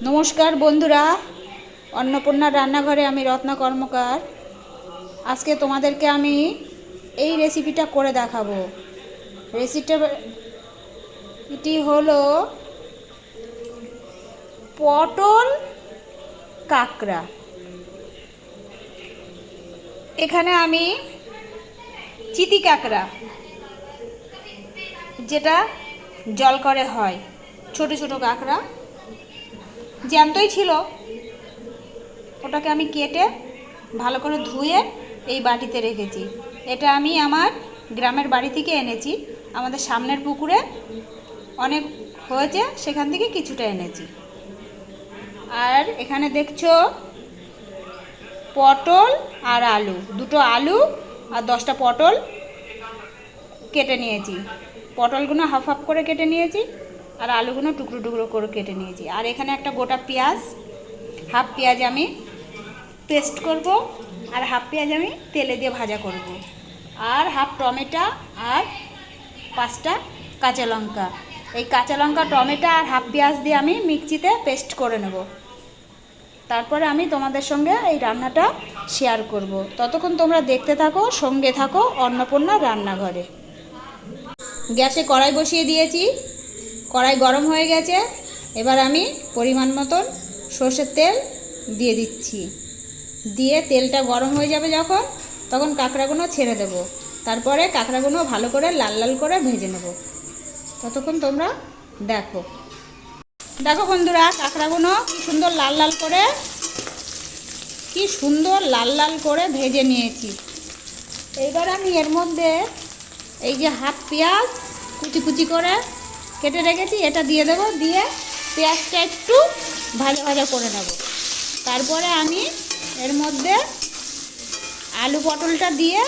নমস্কার বন্ধুরা, অন্নপূর্ণার রান্নাঘরে আমি রত্না কর্মকার। আজকে তোমাদেরকে আমি এই রেসিপিটা করে দেখাবো। রেসিপিটি হলো পটল কাঁকড়া। এখানে আমি চিতি কাঁকড়া, যেটা জল করে হয়, ছোট ছোট কাঁকড়া জ্যান্তই ছিল, ওটাকে আমি কেটে ভালো করে ধুয়ে এই বাটিতে রেখেছি। এটা আমি আমার গ্রামের বাড়ি থেকে এনেছি। আমাদের সামনের পুকুরে অনেক হয়েছে, সেখান থেকে কিছুটা এনেছি। আর এখানে দেখছো পটল আর আলু, দুটো আলু আর 10টা পটল কেটে নিয়েছি। পটলগুলো হাফ হাফ করে কেটে নিয়েছি আর আলুগুলো টুকরো টুকরো করে কেটে নিয়েছি। আর এখানে একটা গোটা পেঁয়াজ, হাফ পেঁয়াজ আমি পেস্ট করব, আর হাফ পেঁয়াজ আমি তেলে দিয়ে ভাজা করব, আর হাফ টমেটো আর 5টা কাঁচা লঙ্কা। এই কাঁচা লঙ্কা, টমেটো আর হাফ পেঁয়াজ দিয়ে আমি মিক্সিতে পেস্ট করে নেব। তারপরে আমি তোমাদের সঙ্গে এই রান্নাটা শেয়ার করব। ততক্ষণ তোমরা দেখতে থাকো, সঙ্গে থাকো অন্নপূর্ণার রান্নাঘরে। গ্যাসে কড়াই বসিয়ে দিয়েছি, কড়াই গরম হয়ে গেছে। এবার আমি পরিমাণ মতন সর্ষের তেল দিয়ে দিচ্ছি। দিয়ে তেলটা গরম হয়ে যাবে যখন, তখন কাঁকড়াগুলো ছেড়ে দেব। তারপরে কাঁকড়াগুলো ভালো করে লাল লাল করে ভেজে নেব। ততক্ষণ তোমরা দেখো। দেখো বন্ধুরা, কাঁকড়াগুলো কি সুন্দর লাল লাল করে ভেজে নিয়েছি। এইবার আমি এর মধ্যে এই যে হাফ পেঁয়াজ কুচি কুচি করে কেটে রেখেছি, এটা দিয়ে দেবো। দিয়ে পেঁয়াজটা একটু ভাজা ভাজা করে নেব। তারপরে আমি এর মধ্যে আলু পটলটা দিয়ে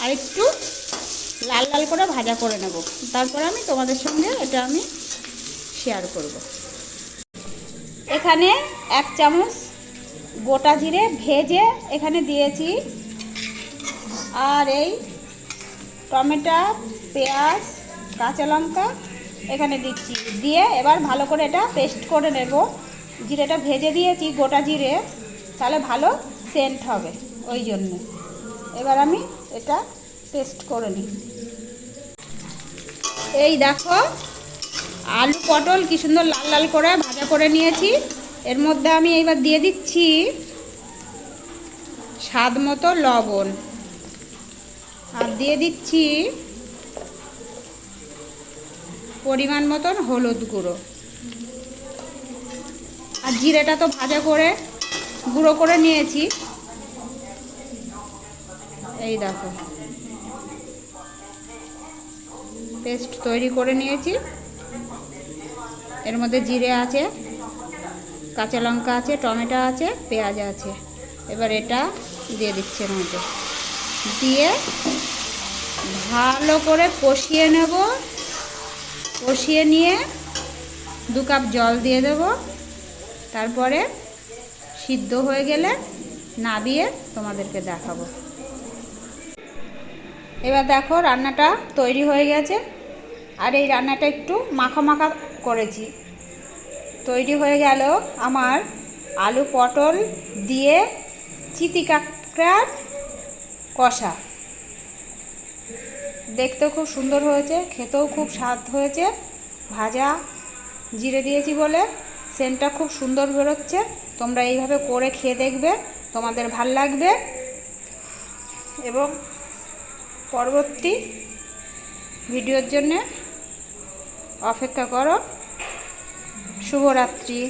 আর একটু লাল লাল করে ভাজা করে নেব। তারপরে আমি তোমাদের সঙ্গে এটা আমি শেয়ার করব। এখানে 1 চামচ গোটা জিরে ভেজে এখানে দিয়েছি, আর এই টমেটো, পেঁয়াজ, কাঁচা লঙ্কা এখানে দিচ্ছি। দিয়ে এবার ভালো করে এটা পেস্ট করে নেব। জিরেটা ভেজে দিয়েছি, গোটা জিরে, তাহলে ভালো সেন্ট হবে, ওই জন্য। এবার আমি এটা পেস্ট করে নিই। এই দেখো, আলু পটল কি সুন্দর লাল লাল করে ভাজা করে নিয়েছি। এর মধ্যে আমি এইবার দিয়ে দিচ্ছি স্বাদ মতো লবণ, আর দিয়ে দিচ্ছি পরিমাণ মতন হলুদ গুঁড়ো। আর জিরেটা তো ভাজা করে গুঁড়ো করে নিয়েছি। এই দেখো, পেস্ট তৈরি করে নিয়েছি। এর মধ্যে জিরে আছে, কাঁচা লঙ্কা আছে, টমেটো আছে, পেঁয়াজ আছে। এবার এটা দিয়ে দিচ্ছি এর মধ্যে। দিয়ে ভালো করে কষিয়ে নেব। কষিয়ে নিয়ে 2 কাপ জল দিয়ে দেব। তারপরে সিদ্ধ হয়ে গেলে নাবিয়ে তোমাদেরকে দেখাবো। এবার দেখো, রান্নাটা তৈরি হয়ে গেছে। আর এই রান্নাটা একটু মাখা মাখা করেছি। তৈরি হয়ে গেল আমার আলু পটল দিয়ে চিতি কাঁকড়ার কষা। দেখতেও খুব সুন্দর হয়েছে, খেতেও খুব স্বাদ হয়েছে। ভাজা জিরে দিয়েছি বলে সেন্টটা খুব সুন্দর বেরোচ্ছে। তোমরা এইভাবে করে খেয়ে দেখবে, তোমাদের ভাল লাগবে। এবং পরবর্তী ভিডিওর জন্য অপেক্ষা করো। শুভরাত্রি।